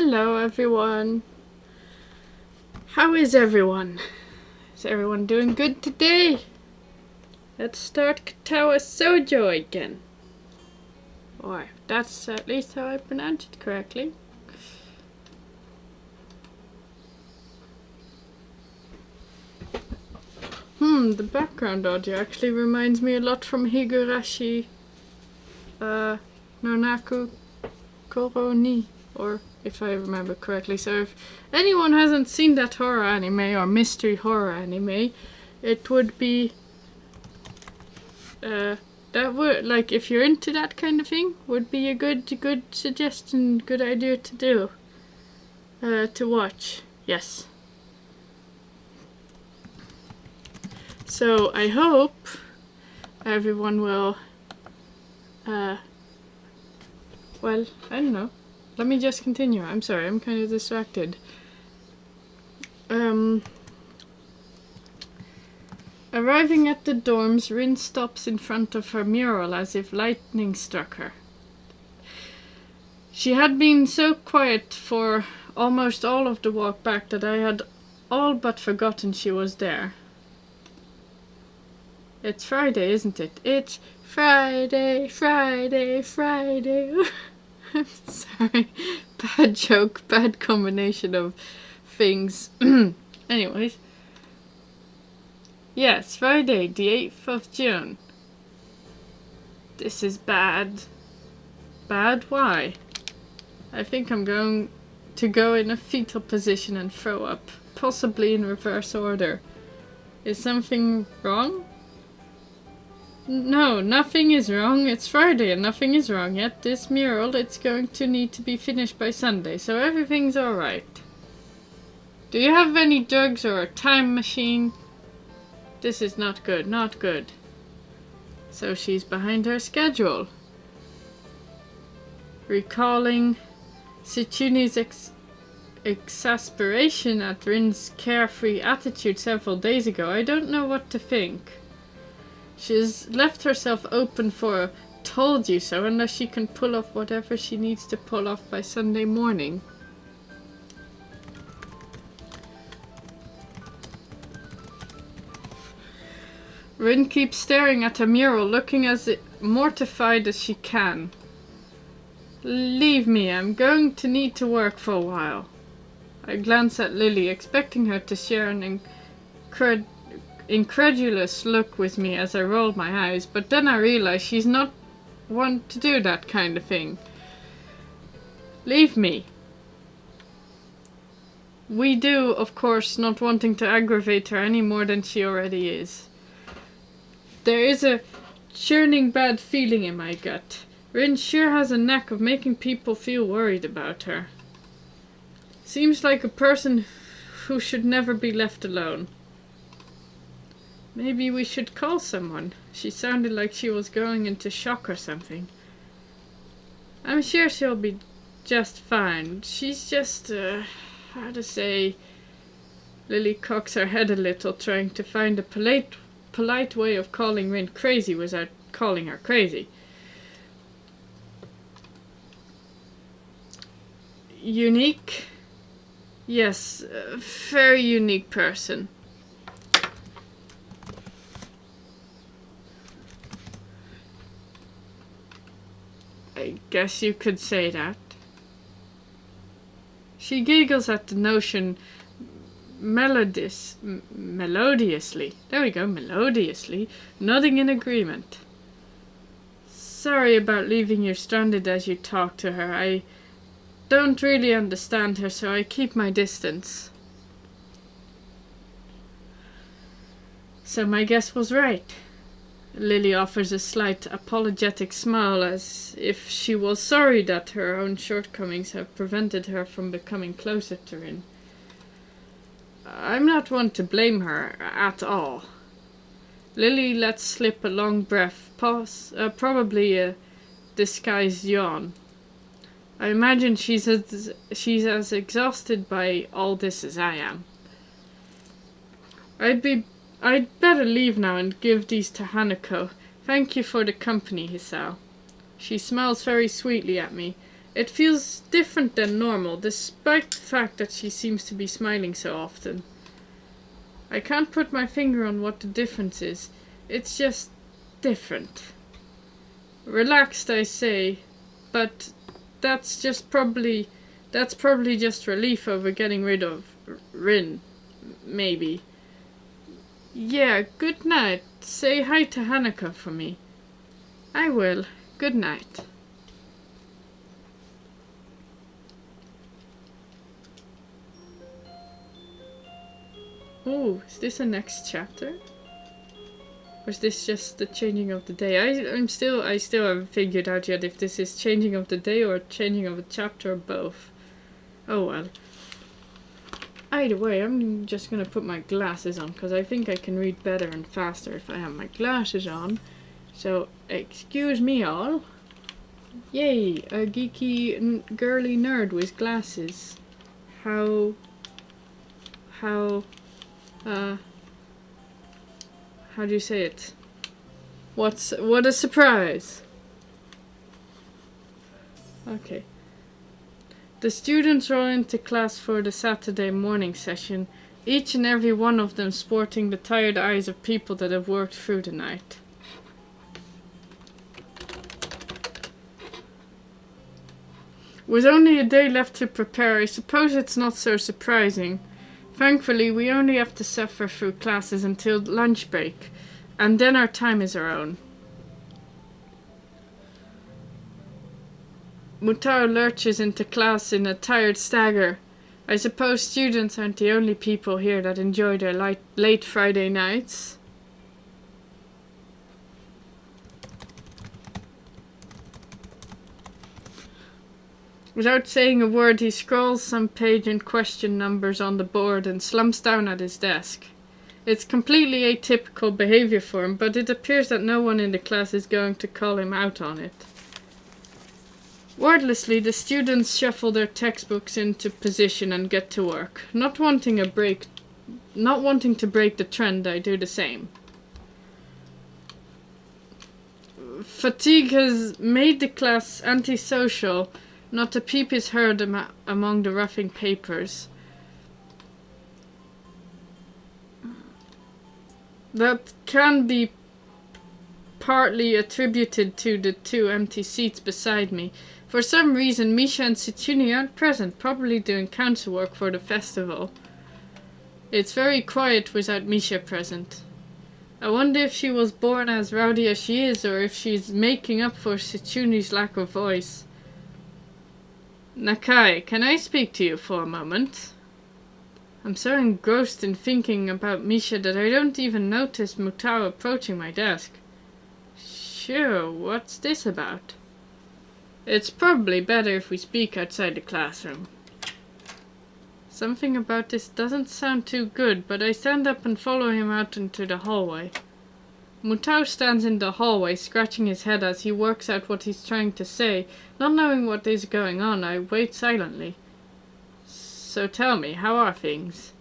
Hello everyone. How is everyone? Is everyone doing good today? Let's start Katawa Shoujo again. Or that's at least how I pronounce it correctly. The background audio actually reminds me a lot from Higurashi Nonaku Koro ni, or if I remember correctly. So if anyone hasn't seen that horror anime or mystery horror anime, it would be that would, like, if you're into that kind of thing, would be a good suggestion, good idea to do, to watch. Yes. So I hope everyone will well, I don't know. Let me just continue. I'm sorry, I'm kind of distracted. Arriving at the dorms, Rin stops in front of her mural as if lightning struck her. She had been so quiet for almost all of the walk back that I had all but forgotten she was there. It's Friday, isn't it? It's Friday, Friday, Friday. I'm sorry. Bad joke, bad combination of things. Anyways. Yes, Friday, the 8th of June. This is bad. Bad? Why? I think I'm going to go in a fetal position and throw up. Possibly in reverse order. Is something wrong? No, nothing is wrong. It's Friday and nothing is wrong yet. This mural, it's going to need to be finished by Sunday, so everything's alright. Do you have any drugs or a time machine? This is not good, not good. So she's behind her schedule. Recalling Tsuchuni's exasperation at Rin's carefree attitude several days ago, I don't know what to think. She's left herself open for a told you so unless she can pull off whatever she needs to pull off by Sunday morning. Rin keeps staring at her mural, looking as mortified as she can. Leave me, I'm going to need to work for a while. I glance at Lily, expecting her to share an incredulous look with me as I rolled my eyes, but then I realized she's not one to do that kind of thing. Leave me. We do, of course, not wanting to aggravate her any more than she already is. There is a churning bad feeling in my gut. Rin sure has a knack of making people feel worried about her. Seems like a person who should never be left alone. Maybe we should call someone. She sounded like she was going into shock or something. I'm sure she'll be just fine. She's just, how to say... Lily cocks her head a little, trying to find a polite way of calling Rin crazy without calling her crazy. Unique? Yes, a very unique person. I guess you could say that. She giggles at the notion melodiously. There we go, melodiously, nodding in agreement. Sorry about leaving you stranded as you talk to her. I don't really understand her, so I keep my distance. So my guess was right. Lily offers a slight apologetic smile as if she was sorry that her own shortcomings have prevented her from becoming closer to Rin. I'm not one to blame her at all. Lily lets slip a long breath, probably a disguised yawn. I imagine she's as exhausted by all this as I am. I'd better leave now and give these to Hanako. Thank you for the company, Hisao. She smiles very sweetly at me, It feels different than normal, despite the fact that she seems to be smiling so often. I can't put my finger on what the difference is. It's just different. Relaxed, I say, but that's probably just relief over getting rid of Rin, maybe. Yeah, good night. Say hi to Hanako for me. I will. Good night. Oh, is this the next chapter? Or is this just the changing of the day? I still haven't figured out yet if this is changing of the day or changing of a chapter or both. Oh well. Either way, I'm just gonna put my glasses on because I think I can read better and faster if I have my glasses on. So, excuse me all. Yay, a geeky girly nerd with glasses. How do you say it? What a surprise! Okay. The students roll into class for the Saturday morning session, each and every one of them sporting the tired eyes of people that have worked through the night. With only a day left to prepare, I suppose it's not so surprising. Thankfully, we only have to suffer through classes until lunch break, and then our time is our own. Mutao lurches into class in a tired stagger. I suppose students aren't the only people here that enjoy their late Friday nights. Without saying a word, he scrawls some page and question numbers on the board and slumps down at his desk. It's completely atypical behavior for him, but it appears that no one in the class is going to call him out on it. Wordlessly, the students shuffle their textbooks into position and get to work. Not wanting to break the trend, I do the same. Fatigue has made the class antisocial. Not a peep is heard among the roughing papers. That can be partly attributed to the 2 empty seats beside me. For some reason, Misha and Tsutuni aren't present, probably doing council work for the festival. It's very quiet without Misha present. I wonder if she was born as rowdy as she is, or if she's making up for Tsutuni's lack of voice. Nakai, can I speak to you for a moment? I'm so engrossed in thinking about Misha that I don't even notice Mutao approaching my desk. Sure, what's this about? It's probably better if we speak outside the classroom. Something about this doesn't sound too good, but I stand up and follow him out into the hallway. Mutao stands in the hallway, scratching his head as he works out what he's trying to say. Not knowing what is going on, I wait silently. So tell me, how are things?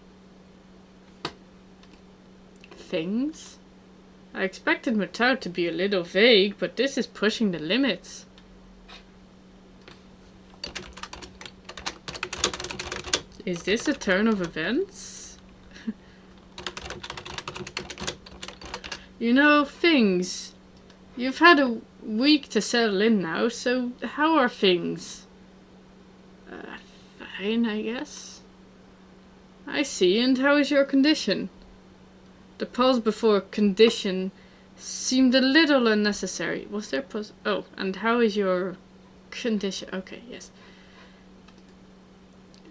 Things? I expected Mutao to be a little vague, but this is pushing the limits. Is this a turn of events? You know, things. You've had a week to settle in now, so how are things? Fine, I guess. I see, and how is your condition? The pause before condition seemed a little unnecessary. Was there a pause? Oh, and how is your condition? Okay, yes.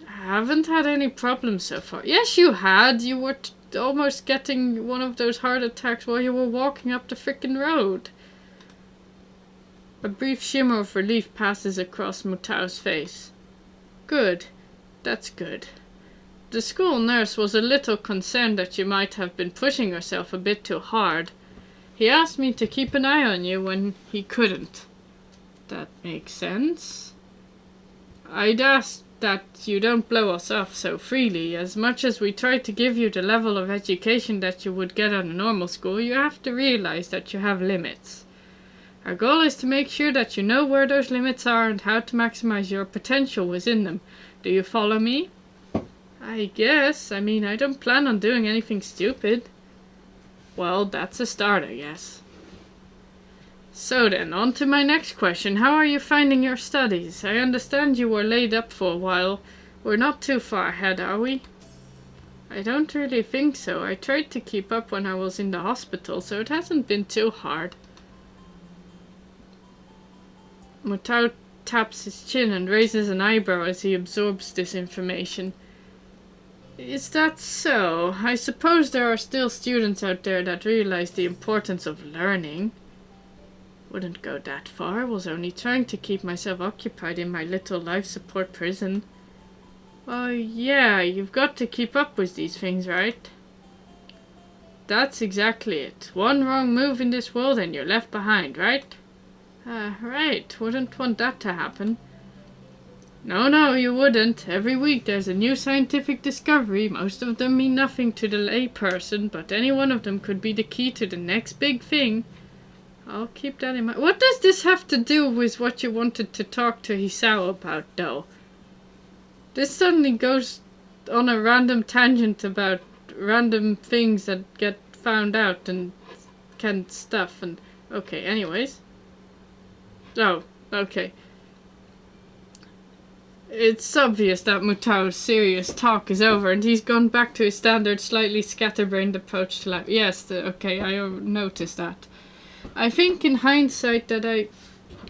Haven't had any problems so far. Yes, you had. You were almost getting one of those heart attacks while you were walking up the frickin' road. A brief shimmer of relief passes across Mutao's face. Good. That's good. The school nurse was a little concerned that you might have been pushing yourself a bit too hard. He asked me to keep an eye on you when he couldn't. That makes sense. I'd ask that you don't blow us off so freely. As much as we try to give you the level of education that you would get at a normal school, you have to realize that you have limits. Our goal is to make sure that you know where those limits are and how to maximize your potential within them. Do you follow me? I guess. I mean, I don't plan on doing anything stupid. Well, that's a start, I guess. So then, on to my next question. How are you finding your studies? I understand you were laid up for a while. We're not too far ahead, are we? I don't really think so. I tried to keep up when I was in the hospital, so it hasn't been too hard. Mutao taps his chin and raises an eyebrow as he absorbs this information. Is that so? I suppose there are still students out there that realize the importance of learning. Wouldn't go that far. Was only trying to keep myself occupied in my little life support prison. Well, yeah, you've got to keep up with these things, right? That's exactly it. One wrong move in this world and you're left behind, right? Right. Wouldn't want that to happen. No, you wouldn't. Every week there's a new scientific discovery. Most of them mean nothing to the lay person, but any one of them could be the key to the next big thing. I'll keep that in mind. What does this have to do with what you wanted to talk to Hisao about, though? This suddenly goes on a random tangent about random things that get found out and stuff and... Okay, anyways. Oh, okay. It's obvious that Mutao's serious talk is over and he's gone back to his standard slightly scatterbrained approach to life. Yes, okay, I noticed that. I think in hindsight that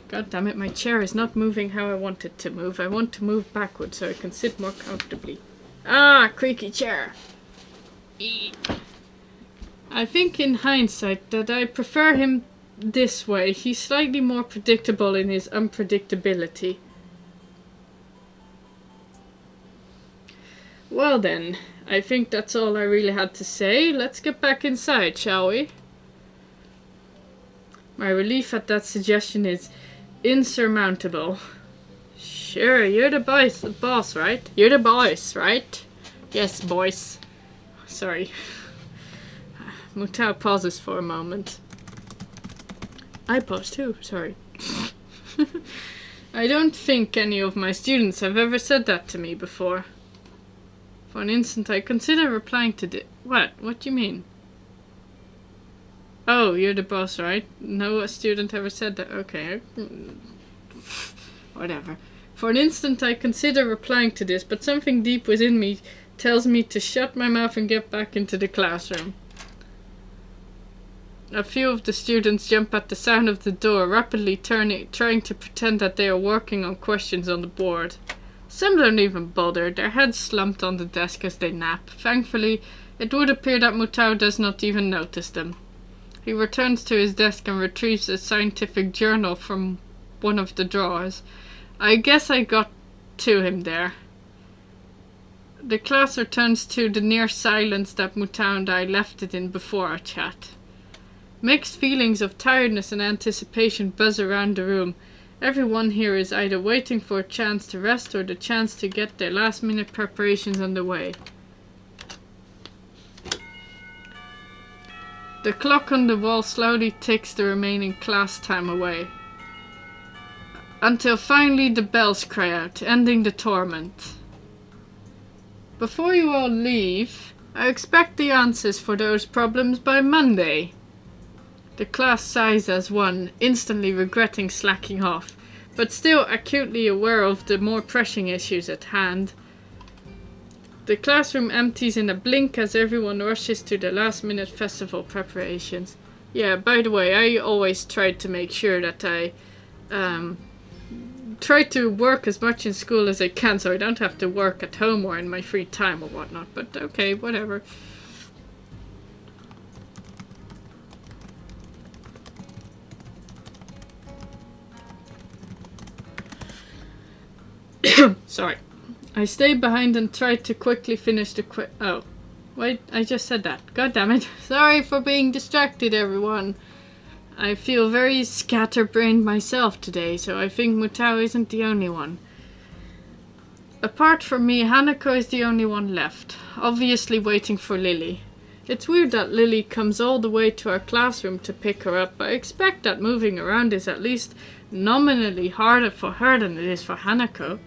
God damn it, my chair is not moving how I want it to move. I want to move backwards so I can sit more comfortably. Ah, creaky chair. I think in hindsight that I prefer him this way. He's slightly more predictable in his unpredictability. Well then, I think that's all I really had to say. Let's get back inside, shall we? My relief at that suggestion is insurmountable. Sure, you're the boss, right? You're the boss, right? Yes, boys. Sorry. Mutao pauses for a moment. I pause too, sorry. I don't think any of my students have ever said that to me before. For an instant I consider replying to the... What? What do you mean? Oh, you're the boss, right? No student ever said that. Okay. Whatever. For an instant I consider replying to this, but something deep within me tells me to shut my mouth and get back into the classroom. A few of the students jump at the sound of the door, rapidly trying to pretend that they are working on questions on the board. Some don't even bother, their heads slumped on the desk as they nap. Thankfully, it would appear that Mutao does not even notice them. He returns to his desk and retrieves a scientific journal from one of the drawers. I guess I got to him there. The class returns to the near silence that Mutao and I left it in before our chat. Mixed feelings of tiredness and anticipation buzz around the room. Everyone here is either waiting for a chance to rest or the chance to get their last-minute preparations underway. The clock on the wall slowly ticks the remaining class time away. Until finally the bells cry out, ending the torment. Before you all leave, I expect the answers for those problems by Monday. The class sighs as one, instantly regretting slacking off, but still acutely aware of the more pressing issues at hand. The classroom empties in a blink as everyone rushes to the last-minute festival preparations. Yeah, by the way, I always try to make sure that I try to work as much in school as I can so I don't have to work at home or in my free time or whatnot, but okay, whatever. Sorry. I stay behind and try to quickly finish the oh. Wait, I just said that. God damn it. Sorry for being distracted, everyone. I feel very scatterbrained myself today, so I think Mutao isn't the only one. Apart from me, Hanako is the only one left, obviously waiting for Lily. It's weird that Lily comes all the way to our classroom to pick her up. I expect that moving around is at least nominally harder for her than it is for Hanako.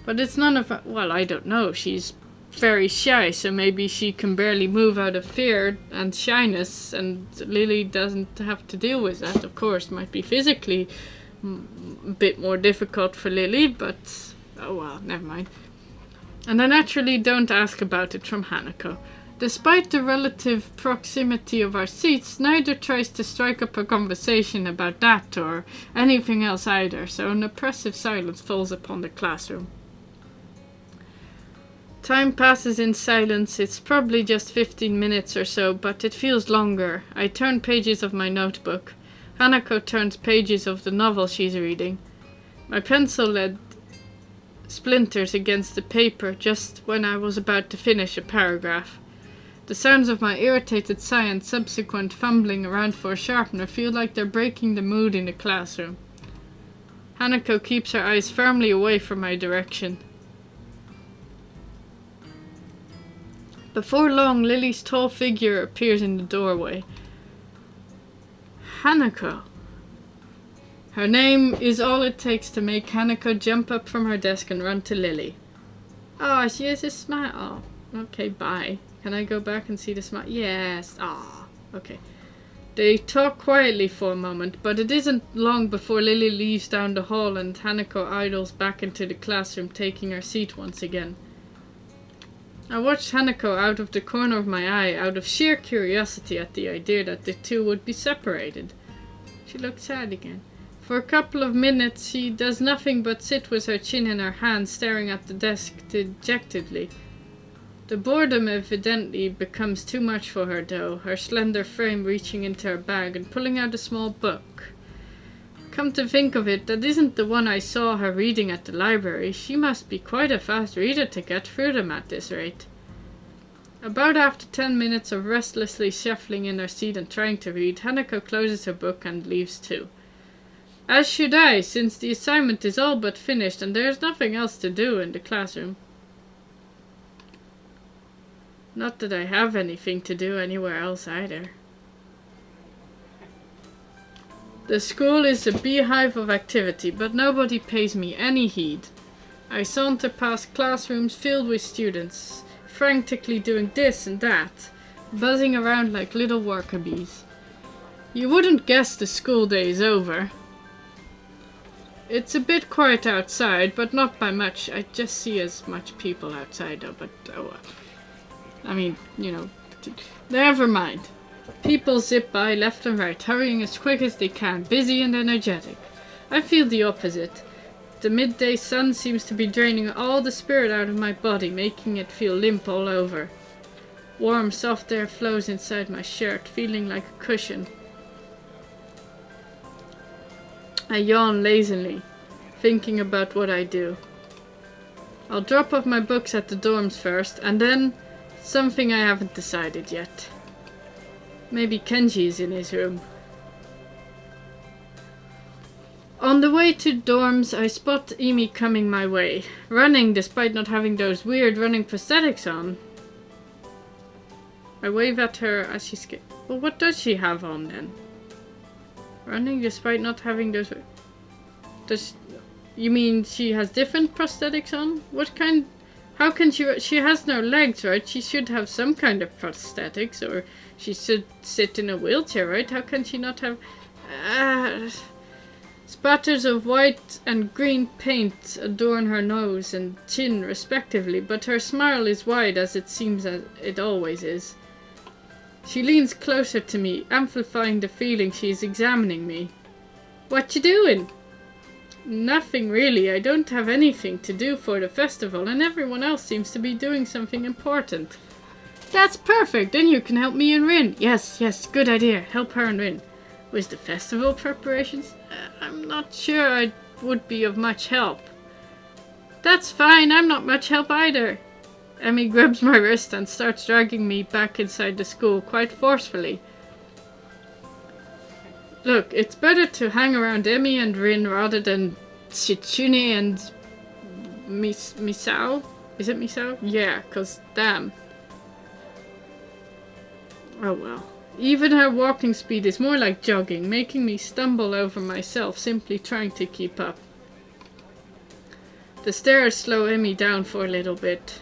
But it's none of her... Well, I don't know. She's very shy, so maybe she can barely move out of fear and shyness, and Lily doesn't have to deal with that. Of course, it might be physically a bit more difficult for Lily, but oh well, never mind. And I naturally don't ask about it from Hanako. Despite the relative proximity of our seats, neither tries to strike up a conversation about that or anything else either, so an oppressive silence falls upon the classroom. Time passes in silence. It's probably just 15 minutes or so, but it feels longer. I turn pages of my notebook. Hanako turns pages of the novel she's reading. My pencil lead splinters against the paper just when I was about to finish a paragraph. The sounds of my irritated sigh and subsequent fumbling around for a sharpener feel like they're breaking the mood in the classroom. Hanako keeps her eyes firmly away from my direction. Before long, Lily's tall figure appears in the doorway. Hanako. Her name is all it takes to make Hanako jump up from her desk and run to Lily. Oh, she has a smile. Oh, okay, bye. Can I go back and see the smile? Yes. Ah, okay. They talk quietly for a moment, but it isn't long before Lily leaves down the hall and Hanako idles back into the classroom, taking her seat once again. I watched Hanako out of the corner of my eye, out of sheer curiosity at the idea that the two would be separated. She looked sad again. For a couple of minutes she does nothing but sit with her chin in her hand, staring at the desk dejectedly. The boredom evidently becomes too much for her though, her slender frame reaching into her bag and pulling out a small book. Come to think of it, that isn't the one I saw her reading at the library. She must be quite a fast reader to get through them at this rate. About after 10 minutes of restlessly shuffling in her seat and trying to read, Hanako closes her book and leaves too. As should I, since the assignment is all but finished and there's nothing else to do in the classroom. Not that I have anything to do anywhere else either. The school is a beehive of activity, but nobody pays me any heed. I saunter past classrooms filled with students, frantically doing this and that, buzzing around like little worker bees. You wouldn't guess the school day is over. It's a bit quiet outside, but not by much. I just see as much people outside though, but oh well. I mean, you know, never mind. People zip by left and right, hurrying as quick as they can, busy and energetic. I feel the opposite. The midday sun seems to be draining all the spirit out of my body, making it feel limp all over. Warm, soft air flows inside my shirt, feeling like a cushion. I yawn lazily, thinking about what I do. I'll drop off my books at the dorms first, and then something I haven't decided yet. Maybe Kenji is in his room. On the way to dorms, I spot Emi coming my way, running despite not having those weird running prosthetics on. I wave at her as she skips. Well, what does she have on then? Running despite not having those... You mean she has different prosthetics on? What kind... How can she has no legs, right? She should have some kind of prosthetics, or she should sit in a wheelchair, right? How can she not have... Spatters of white and green paint adorn her nose and chin respectively, but her smile is wide as it seems as it always is. She leans closer to me, amplifying the feeling she is examining me. What you doing? Nothing really. I don't have anything to do for the festival, and everyone else seems to be doing something important. That's perfect, then you can help me and Rin. Yes, good idea. Help her and Rin. With the festival preparations? I'm not sure I would be of much help. That's fine, I'm not much help either. Emmy grabs my wrist and starts dragging me back inside the school quite forcefully. Look, it's better to hang around Emmy and Rin rather than Shitsune and Misao? Is it Misao? Yeah, 'cause damn. Oh well. Even her walking speed is more like jogging, making me stumble over myself simply trying to keep up. The stairs slow Emmy down for a little bit.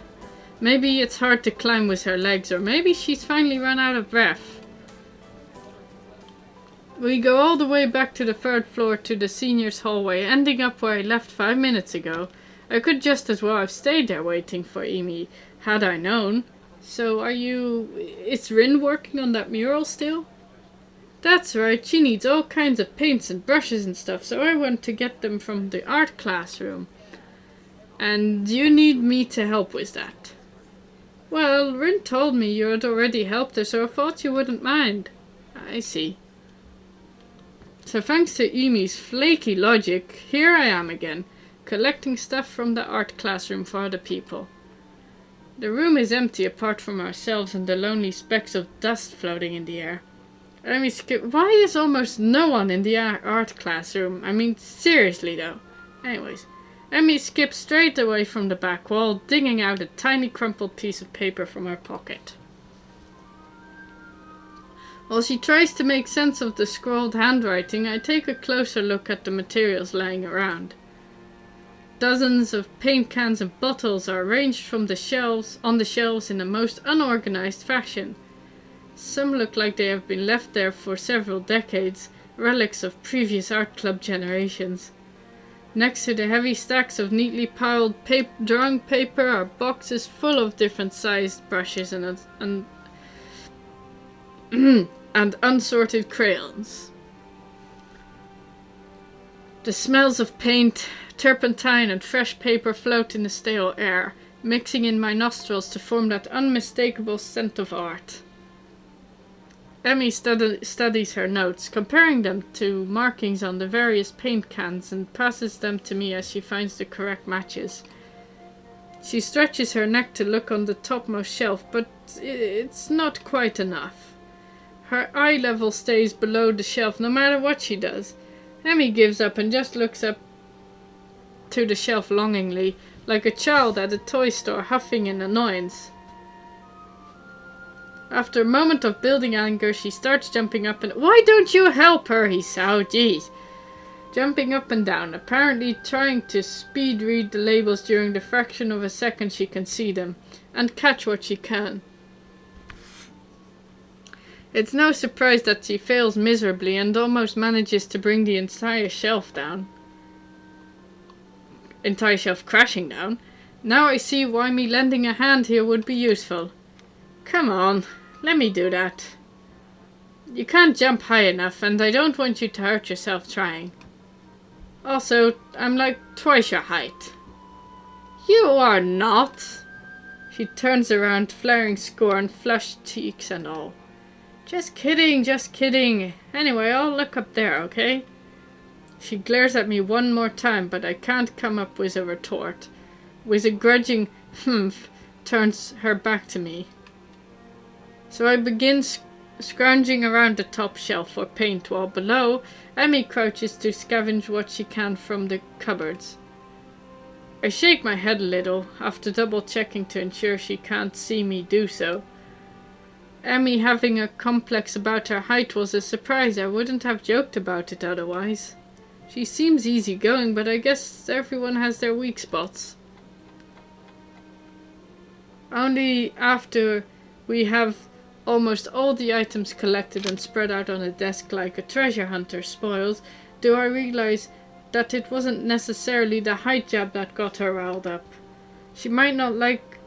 Maybe it's hard to climb with her legs, or maybe she's finally run out of breath. We go all the way back to the third floor to the seniors' hallway, ending up where I left 5 minutes ago. I could just as well have stayed there waiting for Amy, had I known. So is Rin working on that mural still? That's right, she needs all kinds of paints and brushes and stuff, so I went to get them from the art classroom. And you need me to help with that. Well, Rin told me you had already helped her, so I thought you wouldn't mind. I see. So thanks to Amy's flaky logic, here I am again, collecting stuff from the art classroom for other people. The room is empty apart from ourselves and the lonely specks of dust floating in the air. Why is almost no one in the art classroom? I mean, seriously though. Anyways, Emmy skips straight away from the back wall, digging out a tiny crumpled piece of paper from her pocket. While she tries to make sense of the scrawled handwriting, I take a closer look at the materials lying around. Dozens of paint cans and bottles are arranged on the shelves in a most unorganized fashion. Some look like they have been left there for several decades, relics of previous art club generations. Next to the heavy stacks of neatly piled drawing paper are boxes full of different sized brushes and unsorted crayons. The smells of paint, turpentine and fresh paper float in the stale air, mixing in my nostrils to form that unmistakable scent of art. Emmy studies her notes, comparing them to markings on the various paint cans, and passes them to me as she finds the correct matches. She stretches her neck to look on the topmost shelf, but it's not quite enough. Her eye level stays below the shelf no matter what she does. Emmy gives up and just looks up to the shelf longingly, like a child at a toy store huffing in annoyance. After a moment of building anger, she starts jumping up and— "Why don't you help her?" he shouts. Jeez. Jumping up and down, apparently trying to speed read the labels during the fraction of a second she can see them, and catch what she can. It's no surprise that she fails miserably and almost manages to bring the entire shelf crashing down. Now I see why me lending a hand here would be useful. Come on, let me do that. You can't jump high enough, and I don't want you to hurt yourself trying. Also, I'm like twice your height. You are not. She turns around, flaring scorn, flushed cheeks and all. Just kidding, just kidding. Anyway, I'll look up there, okay? She glares at me one more time, but I can't come up with a retort. With a grudging humph, turns her back to me. So I begin scrounging around the top shelf for paint, while below, Emmy crouches to scavenge what she can from the cupboards. I shake my head a little, after double checking to ensure she can't see me do so. Emmy having a complex about her height was a surprise. I wouldn't have joked about it otherwise. She seems easygoing, but I guess everyone has their weak spots. Only after we have almost all the items collected and spread out on a desk like a treasure hunter spoils, do I realize that it wasn't necessarily the height jab that got her riled up. She might not like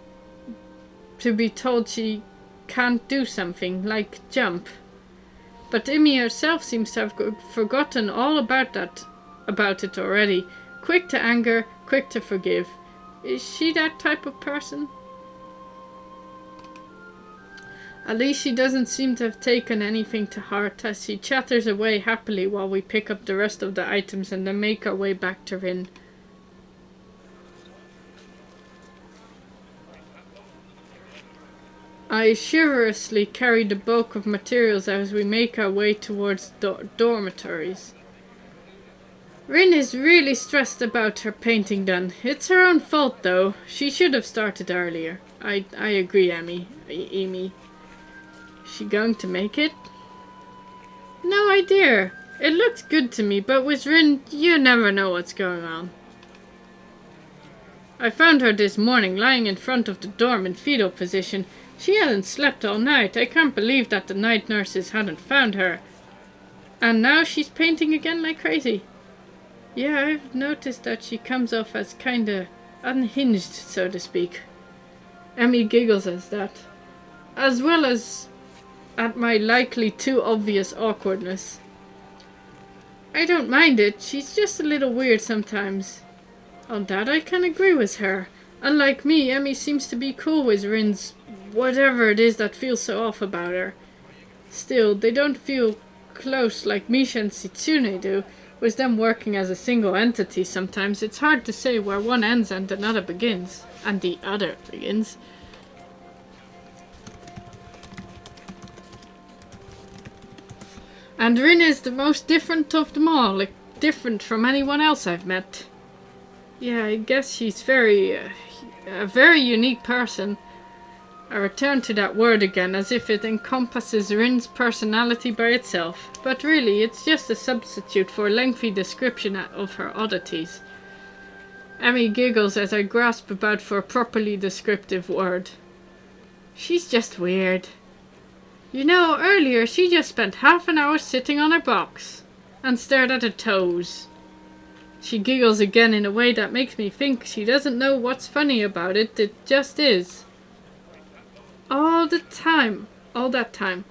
to be told she can't do something, like jump. But Emmy herself seems to have forgotten all about it already. Quick to anger, quick to forgive. Is she that type of person? At least she doesn't seem to have taken anything to heart, as she chatters away happily while we pick up the rest of the items and then make our way back to Rin. I chivalrously carry the bulk of materials as we make our way towards dormitories. Rin is really stressed about her painting done. It's her own fault though. She should have started earlier. I agree, Amy. She going to make it? No idea. It looks good to me, but with Rin, you never know what's going on. I found her this morning lying in front of the dorm in fetal position. She hadn't slept all night. I can't believe that the night nurses hadn't found her. And now she's painting again like crazy. Yeah, I've noticed that she comes off as kinda unhinged, so to speak. Emmy giggles at that, as well as at my likely too obvious awkwardness. I don't mind it, she's just a little weird sometimes. On that I can agree with her. Unlike me, Emmy seems to be cool with Rin's whatever it is that feels so off about her. Still, they don't feel close like Misha and Setsune do. With them working as a single entity sometimes, it's hard to say where one ends and another begins. And the other begins. And Rin is the most different of them all, like different from anyone else I've met. Yeah, I guess she's a very unique person. I return to that word again as if it encompasses Rin's personality by itself, but really it's just a substitute for a lengthy description of her oddities. Emmy giggles as I grasp about for a properly descriptive word. She's just weird. You know, earlier she just spent half an hour sitting on her box and stared at her toes. She giggles again in a way that makes me think she doesn't know what's funny about it, it just is. All that time,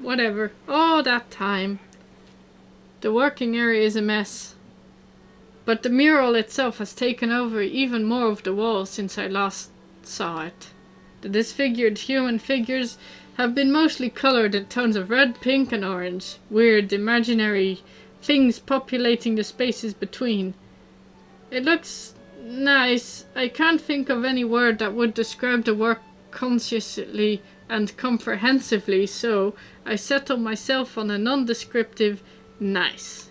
whatever, all that time. The working area is a mess, but the mural itself has taken over even more of the wall since I last saw it. The disfigured human figures have been mostly colored in tones of red, pink and orange, weird imaginary things populating the spaces between. It looks nice. I can't think of any word that would describe the work consciously and comprehensively, so I settle myself on a non-descriptive nice.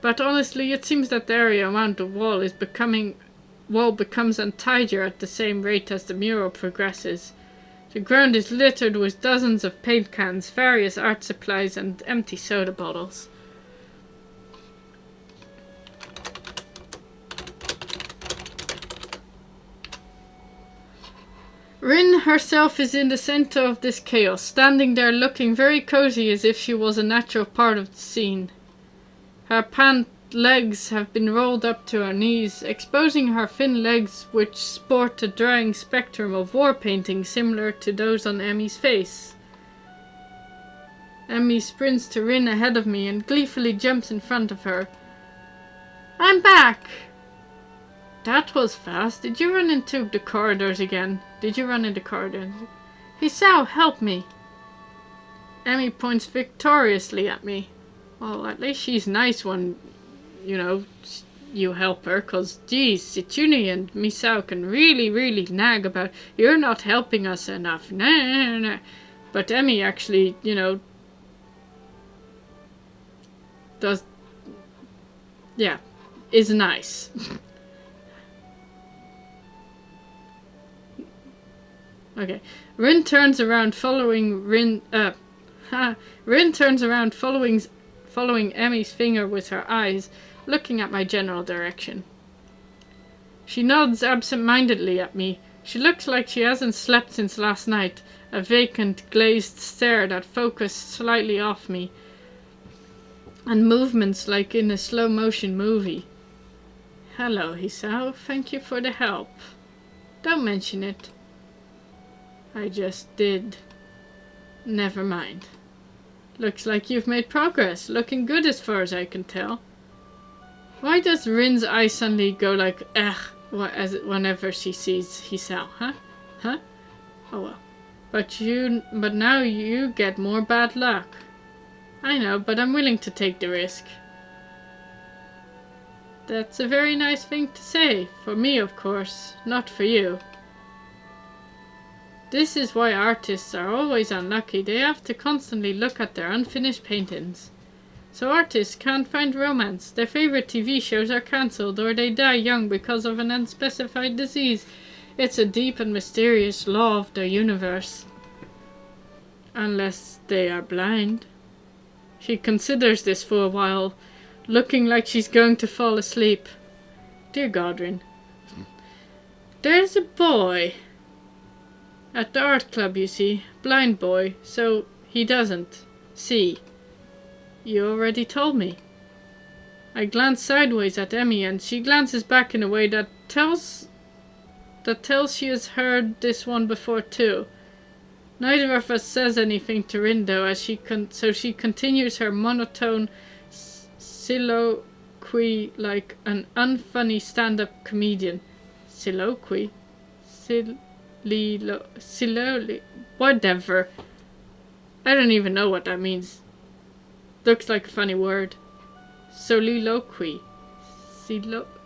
But honestly, it seems that the area around the wall becomes untidier at the same rate as the mural progresses. The ground is littered with dozens of paint cans, various art supplies and empty soda bottles. Rin herself is in the center of this chaos, standing there looking very cozy as if she was a natural part of the scene. Her pant legs have been rolled up to her knees, exposing her thin legs which sport a drying spectrum of war painting similar to those on Emmy's face. Emmy sprints to Rin ahead of me and gleefully jumps in front of her. I'm back! That was fast. Did you run into the corridors again? Hisao, help me! Emmy points victoriously at me. Well, at least she's nice when, you help her, cause geez, Setsune and Misao can really nag about, you're not helping us enough, nah. But Emmy actually, is nice. Okay. Rin turns around following Emmy's finger with her eyes, looking at my general direction. She nods absent-mindedly at me. She looks like she hasn't slept since last night, a vacant, glazed stare that focused slightly off me, and movements like in a slow-motion movie. Hello, Hisao. Thank you for the help. Don't mention it. I just did. Never mind. Looks like you've made progress. Looking good as far as I can tell. Why does Rin's eye suddenly go like, whenever she sees Hisao, huh? Oh well. But now you get more bad luck. I know, but I'm willing to take the risk. That's a very nice thing to say. For me, of course. Not for you. This is why artists are always unlucky. They have to constantly look at their unfinished paintings. So artists can't find romance. Their favorite TV shows are cancelled or they die young because of an unspecified disease. It's a deep and mysterious law of the universe. Unless they are blind. She considers this for a while, looking like she's going to fall asleep. Dear Godwin, there's a boy at the art club, you see. Blind boy, so he doesn't see. You already told me. I glance sideways at Emmy, and she glances back in a way that tells she has heard this one before too. Neither of us says anything to Rin, though, as she continues her monotone soliloquy like an unfunny stand-up comedian. Soliloquy? Whatever. I don't even know what that means. Looks like a funny word. Soliloquy.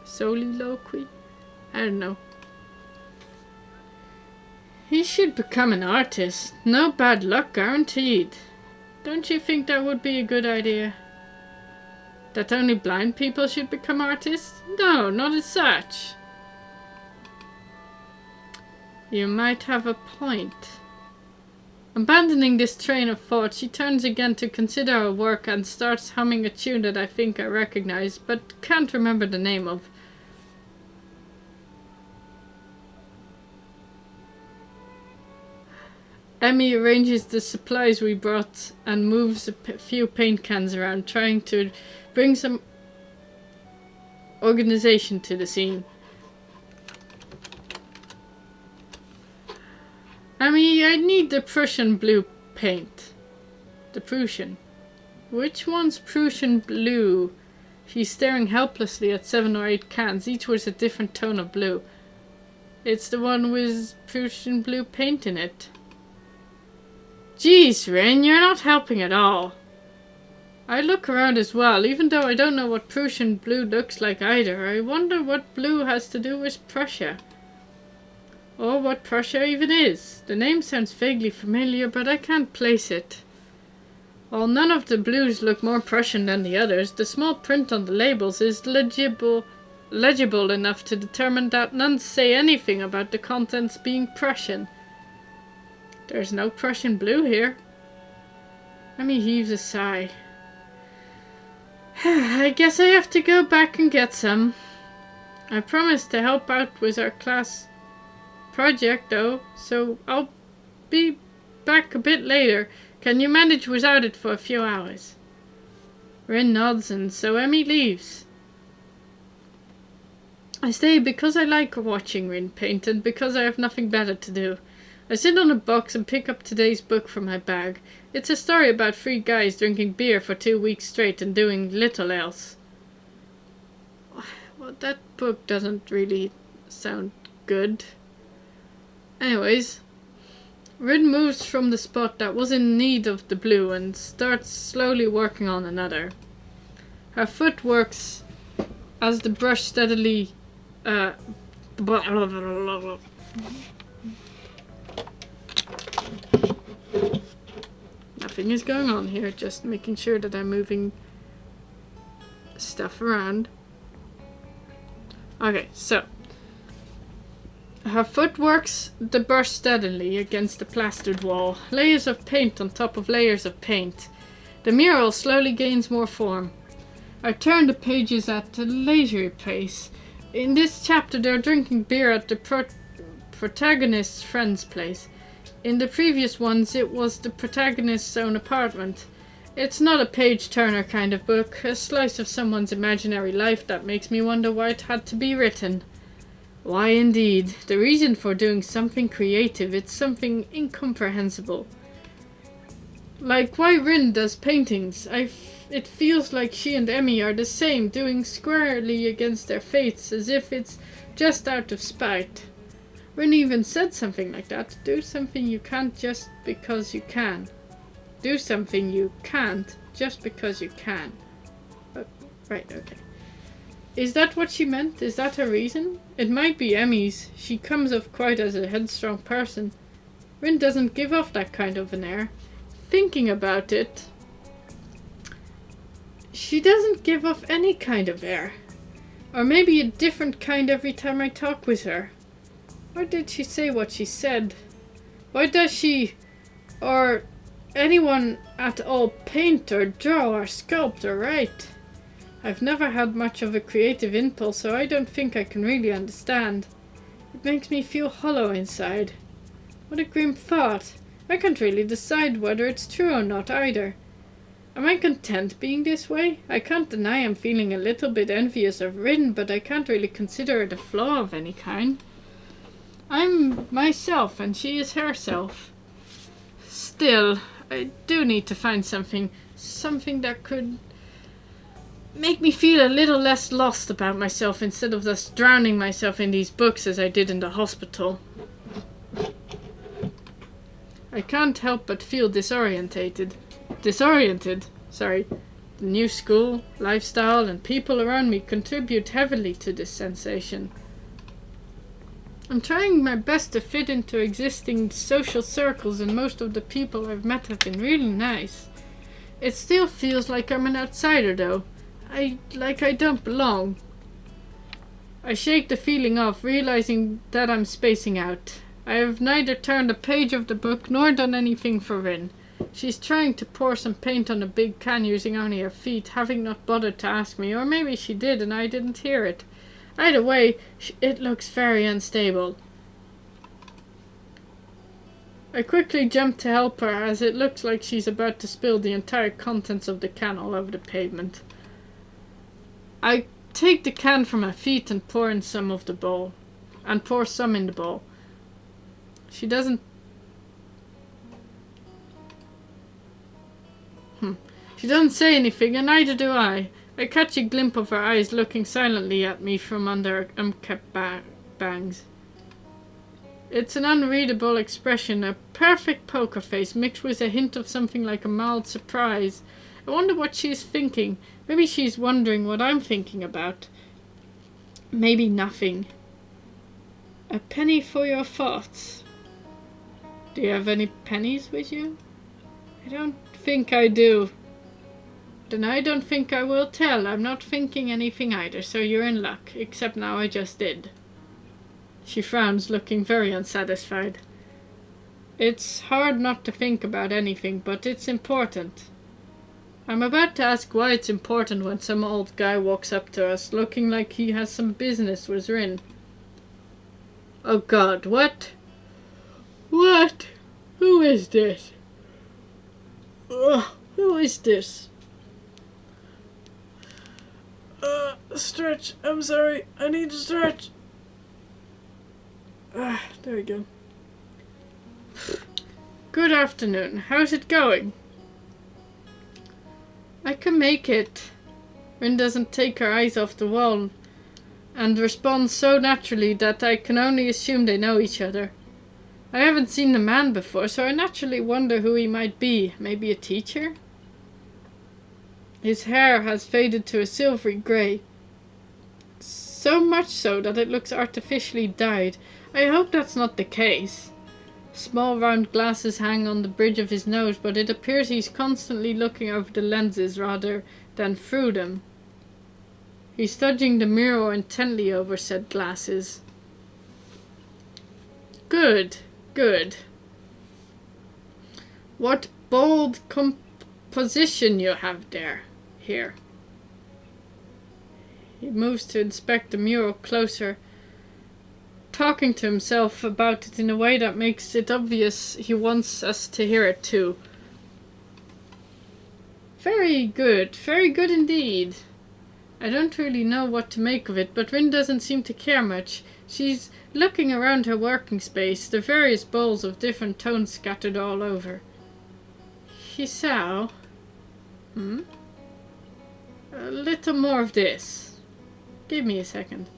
Soliloquy? I don't know. He should become an artist. No bad luck guaranteed. Don't you think that would be a good idea? That only blind people should become artists? No, not as such. You might have a point. Abandoning this train of thought, she turns again to consider her work and starts humming a tune that I think I recognize, but can't remember the name of. Emmy arranges the supplies we brought and moves a few paint cans around, trying to bring some organization to the scene. Emmy, I need the Prussian blue paint. The Prussian. Which one's Prussian blue? She's staring helplessly at 7 or 8 cans, each with a different tone of blue. It's the one with Prussian blue paint in it. Jeez, Rin, you're not helping at all. I look around as well, even though I don't know what Prussian blue looks like either. I wonder what blue has to do with Prussia. Or what Prussia even is. The name sounds vaguely familiar, but I can't place it. While none of the blues look more Prussian than the others, the small print on the labels is legible enough to determine that none say anything about the contents being Prussian. There's no Prussian blue here. Emmy heaves a sigh. I guess I have to go back and get some. I promised to help out with our class project though, so I'll be back a bit later. Can you manage without it for a few hours? Rin nods, and so Emmy leaves. I stay because I like watching Rin paint and because I have nothing better to do. I sit on a box and pick up today's book from my bag. It's a story about 3 guys drinking beer for 2 weeks straight and doing little else. Well, that book doesn't really sound good. Anyways, Rin moves from the spot that was in need of the blue and starts slowly working on another. Her foot works as the brush steadily Nothing is going on here, just making sure that I'm moving stuff around. Okay, so her foot works the brush steadily against the plastered wall, layers of paint on top of layers of paint. The mural slowly gains more form. I turn the pages at a leisurely pace. In this chapter they're drinking beer at the protagonist's friend's place. In the previous ones it was the protagonist's own apartment. It's not a page-turner kind of book, a slice of someone's imaginary life that makes me wonder why it had to be written. Why indeed? The reason for doing something creative, it's something incomprehensible. Like why Rin does paintings. It feels like she and Emmy are the same, doing squarely against their fates, as if it's just out of spite. Rin even said something like that. Do something you can't just because you can. Do something you can't just because you can. Oh, right, okay. Is that what she meant? Is that her reason? It might be Emmy's. She comes off quite as a headstrong person. Rin doesn't give off that kind of an air. Thinking about it, she doesn't give off any kind of air. Or maybe a different kind every time I talk with her. Why did she say what she said? Why does she, or anyone at all paint or draw or sculpt or write? I've never had much of a creative impulse, so I don't think I can really understand. It makes me feel hollow inside. What a grim thought. I can't really decide whether it's true or not either. Am I content being this way? I can't deny I'm feeling a little bit envious of Rin, but I can't really consider it a flaw of any kind. I'm myself and she is herself. Still, I do need to find something that could make me feel a little less lost about myself instead of thus drowning myself in these books as I did in the hospital. I can't help but feel disoriented. The new school, lifestyle, and people around me contribute heavily to this sensation. I'm trying my best to fit into existing social circles, and most of the people I've met have been really nice. It still feels like I'm an outsider though. I don't belong. I shake the feeling off, realizing that I'm spacing out. I have neither turned a page of the book nor done anything for Rin. She's trying to pour some paint on a big can using only her feet, having not bothered to ask me, or maybe she did and I didn't hear it. Either way, it looks very unstable. I quickly jump to help her as it looks like she's about to spill the entire contents of the can all over the pavement. I take the can from her feet and pour some in the bowl. She doesn't say anything, and neither do I. I catch a glimpse of her eyes looking silently at me from under unkept bangs. It's an unreadable expression, a perfect poker face mixed with a hint of something like a mild surprise. I wonder what she's thinking. Maybe she's wondering what I'm thinking about. Maybe nothing. A penny for your thoughts. Do you have any pennies with you? I don't think I do. Then I don't think I will tell. I'm not thinking anything either, so you're in luck. Except now I just did. She frowns, looking very unsatisfied. It's hard not to think about anything, but it's important. I'm about to ask why it's important when some old guy walks up to us, looking like he has some business with Rin. Oh God, what? What? Who is this? Who is this? Stretch. I'm sorry. I need to stretch. There we go. Good afternoon. How's it going? I can make it. Rin doesn't take her eyes off the wall and responds so naturally that I can only assume they know each other. I haven't seen the man before, so I naturally wonder who he might be. Maybe a teacher? His hair has faded to a silvery grey. So much so that it looks artificially dyed. I hope that's not the case. Small round glasses hang on the bridge of his nose, but it appears he's constantly looking over the lenses rather than through them. He's studying the mirror intently over said glasses. Good. What bold composition you have here. He moves to inspect the mural closer, talking to himself about it in a way that makes it obvious he wants us to hear it too. Very good indeed. I don't really know what to make of it, but Rin doesn't seem to care much. She's looking around her working space, the various bowls of different tones scattered all over. Hisao? A little more of this. Give me a second.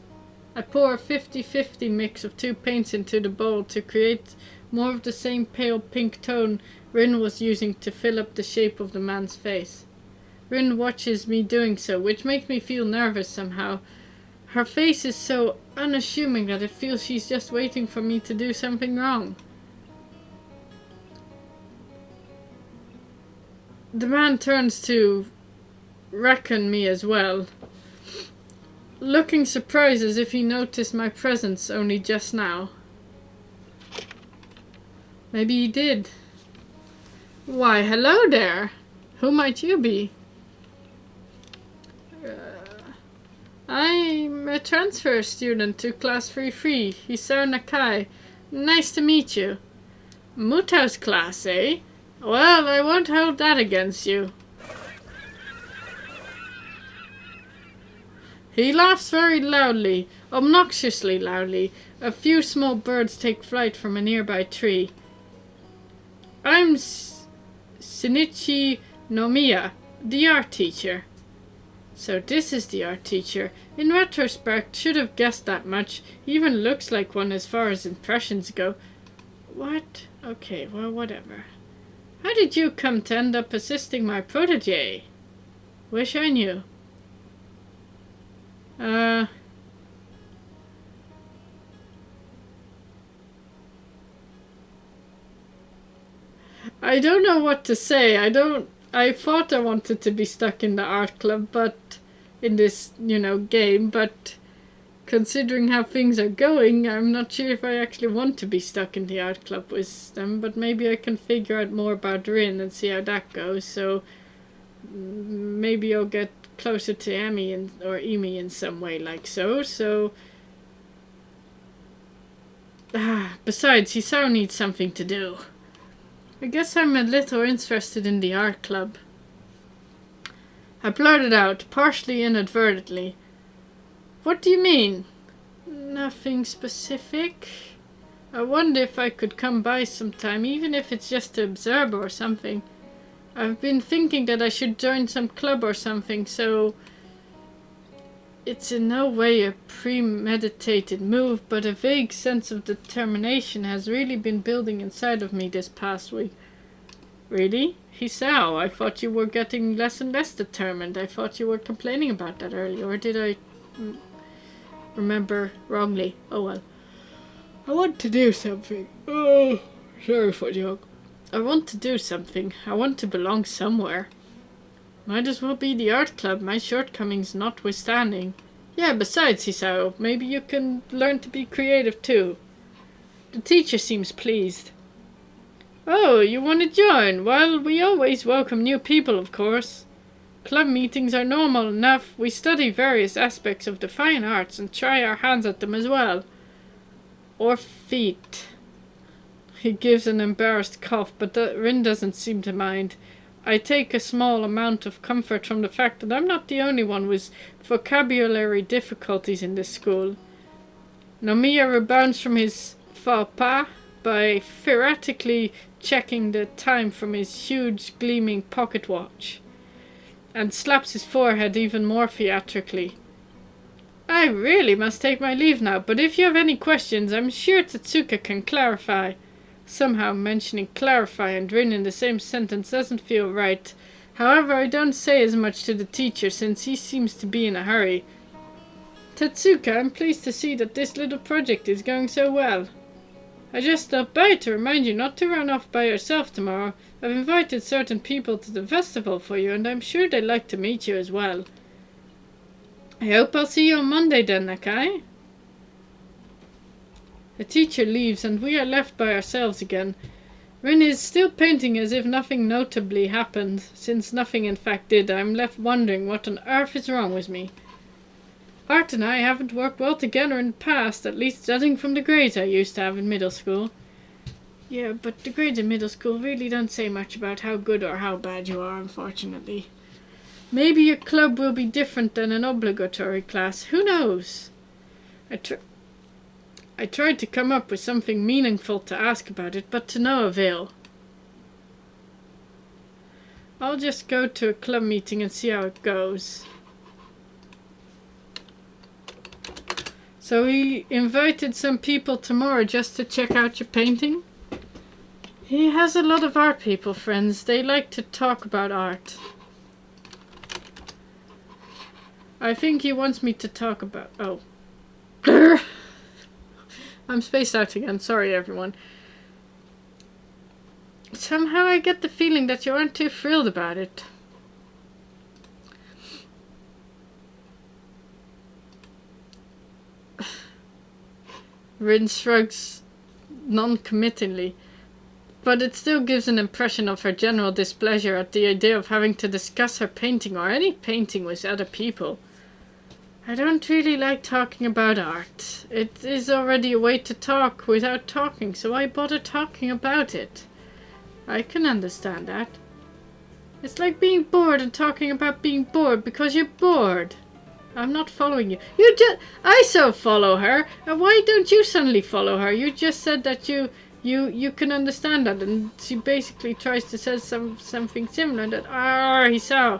I pour a 50-50 mix of two paints into the bowl to create more of the same pale pink tone Rin was using to fill up the shape of the man's face. Rin watches me doing so, which makes me feel nervous somehow. Her face is so unassuming that it feels she's just waiting for me to do something wrong. The man turns to reckon me as well, looking surprised as if he noticed my presence only just now. Maybe he did. Why, hello there. Who might you be? I'm a transfer student to class 3-3, Hisao Nakai. Nice to meet you. Mutao's class, eh? Well, I won't hold that against you. He laughs very loudly, obnoxiously loudly. A few small birds take flight from a nearby tree. I'm Shinichi Nomiya, the art teacher. So this is the art teacher. In retrospect, should have guessed that much. He even looks like one as far as impressions go. What? Okay, well, whatever. How did you come to end up assisting my protege? Wish I knew. I don't know what to say. I thought I wanted to be stuck in the art club, but in this, game, but considering how things are going, I'm not sure if I actually want to be stuck in the art club with them, but maybe I can figure out more about Rin and see how that goes, so maybe I'll get closer to Emi in some way like so. Besides, Hisao needs something to do. I guess I'm a little interested in the art club. I blurted out, partially inadvertently. What do you mean? Nothing specific. I wonder if I could come by sometime, even if it's just to observe or something. I've been thinking that I should join some club or something, so it's in no way a premeditated move, but a vague sense of determination has really been building inside of me this past week. Really? Hisao, I thought you were getting less and less determined. I thought you were complaining about that earlier, or did I remember wrongly? Oh well. I want to do something. Oh, sorry for the joke. I want to do something. I want to belong somewhere. Might as well be the art club, my shortcomings notwithstanding. Yeah, besides, Hisao, maybe you can learn to be creative too. The teacher seems pleased. Oh, you want to join? Well, we always welcome new people, of course. Club meetings are normal enough. We study various aspects of the fine arts and try our hands at them as well. Or feet. He gives an embarrassed cough, but Rin doesn't seem to mind. I take a small amount of comfort from the fact that I'm not the only one with vocabulary difficulties in this school. Nomiya rebounds from his faux pas by theoretically checking the time from his huge gleaming pocket watch, and slaps his forehead even more theatrically. I really must take my leave now, but if you have any questions, I'm sure Tetsuka can clarify. Somehow mentioning clarify and Rin in the same sentence doesn't feel right. However, I don't say as much to the teacher since he seems to be in a hurry. Tetsuka, I'm pleased to see that this little project is going so well. I just stopped by to remind you not to run off by yourself tomorrow. I've invited certain people to the festival for you, and I'm sure they'd like to meet you as well. I hope I'll see you on Monday then, Nakai. The teacher leaves, and we are left by ourselves again. Rin is still painting as if nothing notably happened. Since nothing in fact did, I'm left wondering what on earth is wrong with me. Art and I haven't worked well together in the past, at least judging from the grades I used to have in middle school. Yeah, but the grades in middle school really don't say much about how good or how bad you are, unfortunately. Maybe your club will be different than an obligatory class. Who knows? I tried to come up with something meaningful to ask about it, but to no avail. I'll just go to a club meeting and see how it goes. So he invited some people tomorrow just to check out your painting? He has a lot of art people friends. They like to talk about art. I think he wants me to talk about... Oh. I'm spaced out again. Sorry, everyone. Somehow I get the feeling that you aren't too thrilled about it. Rin shrugs non-committingly. but it still gives an impression of her general displeasure at the idea of having to discuss her painting or any painting with other people. I don't really like talking about art. It is already a way to talk without talking, so why bother talking about it? I can understand that. It's like being bored and talking about being bored because you're bored. I'm not following you. I so follow her. And why don't you suddenly follow her? You just said that you can understand that, and she basically tries to say something similar that he saw.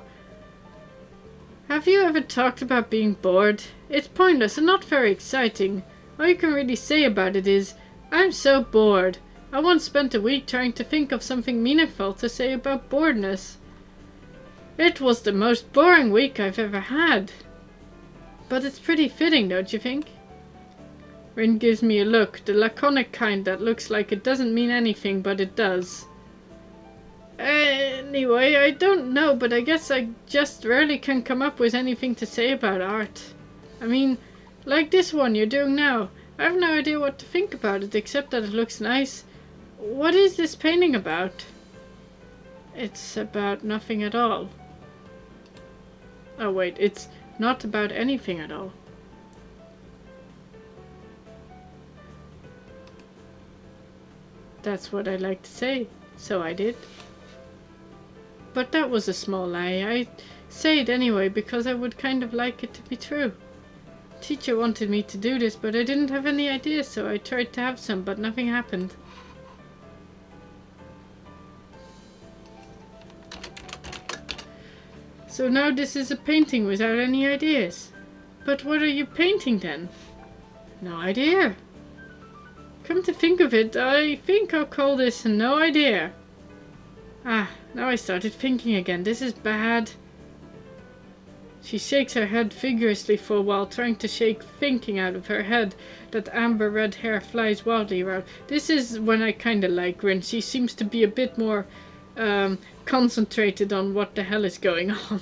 Have you ever talked about being bored? It's pointless and not very exciting. All you can really say about it is, I'm so bored. I once spent a week trying to think of something meaningful to say about boredness. It was the most boring week I've ever had. But it's pretty fitting, don't you think? Rin gives me a look, the laconic kind that looks like it doesn't mean anything, but it does. Anyway, I don't know, but I guess I just rarely can come up with anything to say about art. I mean, like this one you're doing now. I have no idea what to think about it, except that it looks nice. What is this painting about? It's about nothing at all. Oh wait, it's not about anything at all. That's what I like to say, so I did. But that was a small lie. I say it anyway because I would kind of like it to be true. Teacher wanted me to do this, but I didn't have any ideas, so I tried to have some, but nothing happened. So now this is a painting without any ideas. But what are you painting then? No idea. Come to think of it, I think I'll call this no idea. Ah, now I started thinking again. This is bad. She shakes her head vigorously for a while, trying to shake thinking out of her head. That amber red hair flies wildly around. This is when I kinda like Rin. She seems to be a bit more concentrated on what the hell is going on.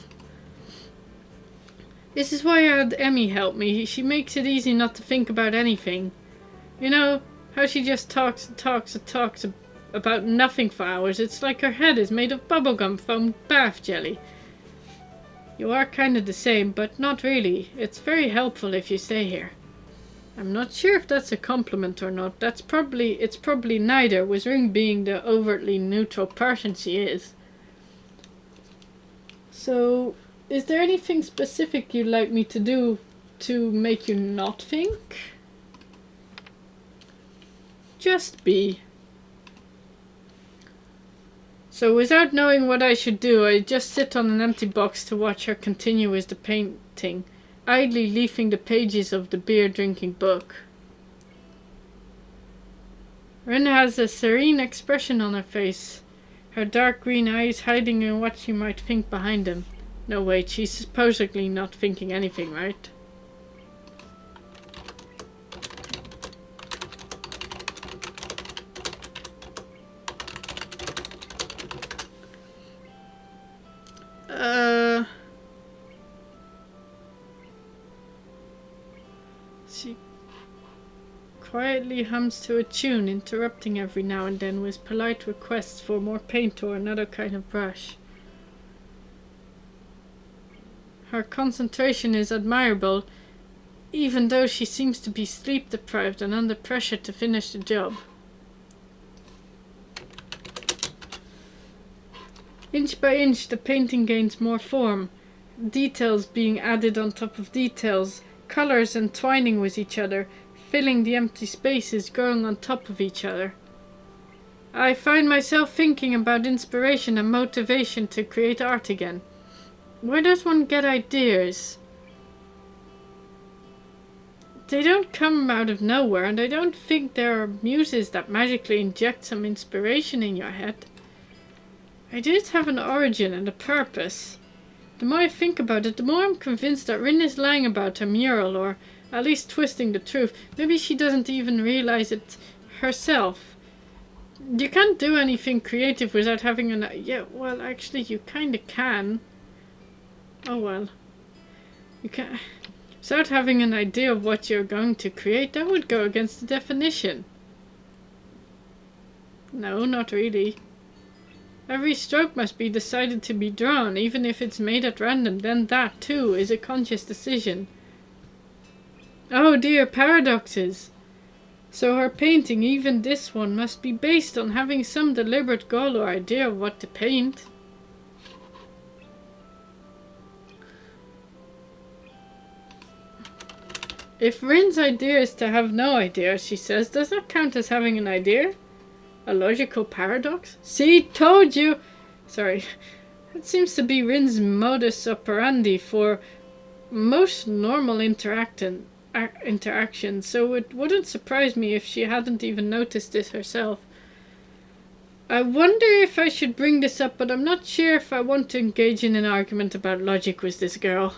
This is why I had Emmy help me. She makes it easy not to think about anything. You know, how she just talks and talks and talks about nothing for hours. It's like her head is made of bubblegum foam bath jelly. You are kind of the same, but not really. It's very helpful if you stay here. I'm not sure if that's a compliment or not. It's probably neither, with Ring being the overtly neutral person she is. So, is there anything specific you'd like me to do to make you not think? Just be. So without knowing what I should do, I just sit on an empty box to watch her continue with the painting, idly leafing the pages of the beer-drinking book. Rin has a serene expression on her face, her dark green eyes hiding in what she might think behind them. No wait, she's supposedly not thinking anything, right? She quietly hums to a tune, interrupting every now and then with polite requests for more paint or another kind of brush. Her concentration is admirable, even though she seems to be sleep-deprived and under pressure to finish the job. Inch by inch, the painting gains more form, details being added on top of details, colors entwining with each other, filling the empty spaces, growing on top of each other. I find myself thinking about inspiration and motivation to create art again. Where does one get ideas? They don't come out of nowhere, and I don't think there are muses that magically inject some inspiration in your head. Ideas have an origin and a purpose. The more I think about it, the more I'm convinced that Rin is lying about her mural, or at least twisting the truth. Maybe she doesn't even realize it herself. You can't do anything creative without having an... Yeah, well, actually, you kinda can. Oh well. You can... Without having an idea of what you're going to create, that would go against the definition. No, not really. Every stroke must be decided to be drawn, even if it's made at random, then that, too, is a conscious decision. Oh dear, paradoxes! So her painting, even this one, must be based on having some deliberate goal or idea of what to paint. If Rin's idea is to have no idea, she says, does that count as having an idea? A logical paradox? See, told you! Sorry. That seems to be Rin's modus operandi for most normal interaction, so it wouldn't surprise me if she hadn't even noticed this herself. I wonder if I should bring this up, but I'm not sure if I want to engage in an argument about logic with this girl.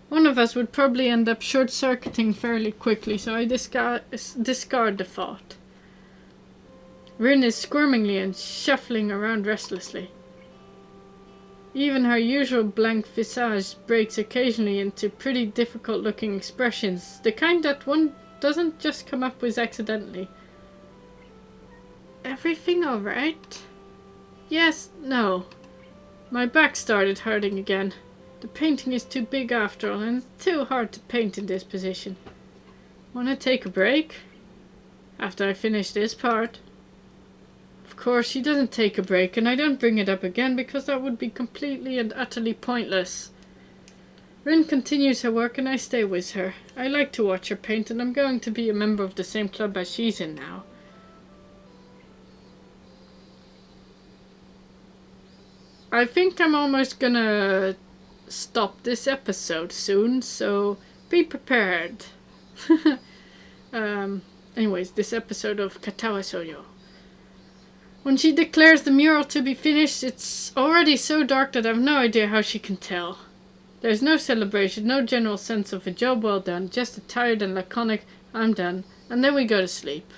One of us would probably end up short-circuiting fairly quickly, so I discard the thought. Rin is squirmingly and shuffling around restlessly. Even her usual blank visage breaks occasionally into pretty difficult-looking expressions, the kind that one doesn't just come up with accidentally. Everything all right? Yes, no. My back started hurting again. The painting is too big after all, and it's too hard to paint in this position. Wanna take a break? After I finish this part. Of course, she doesn't take a break, and I don't bring it up again because that would be completely and utterly pointless. Rin continues her work and I stay with her. I like to watch her paint, and I'm going to be a member of the same club as she's in now. I think I'm almost gonna stop this episode soon, so be prepared. Anyways, this episode of Katawa Shoujo. When she declares the mural to be finished, it's already so dark that I have no idea how she can tell. There's no celebration, no general sense of a job well done, just a tired and laconic, I'm done, and then we go to sleep.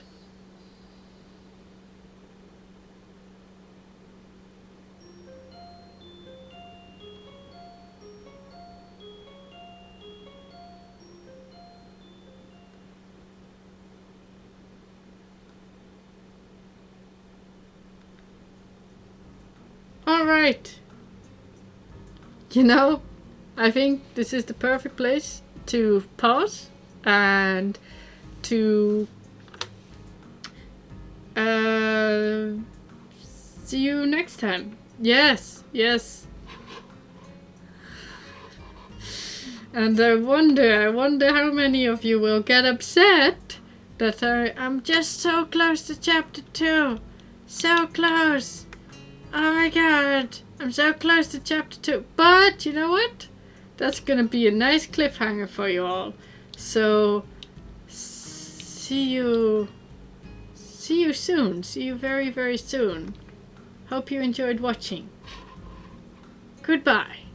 Alright. You know, I think this is the perfect place to pause and to see you next time. Yes. And I wonder how many of you will get upset that I'm just so close to chapter 2. So close. Oh my god, I'm so close to chapter 2. But, you know what? That's gonna be a nice cliffhanger for you all. So, see you soon. See you very, very soon. Hope you enjoyed watching. Goodbye.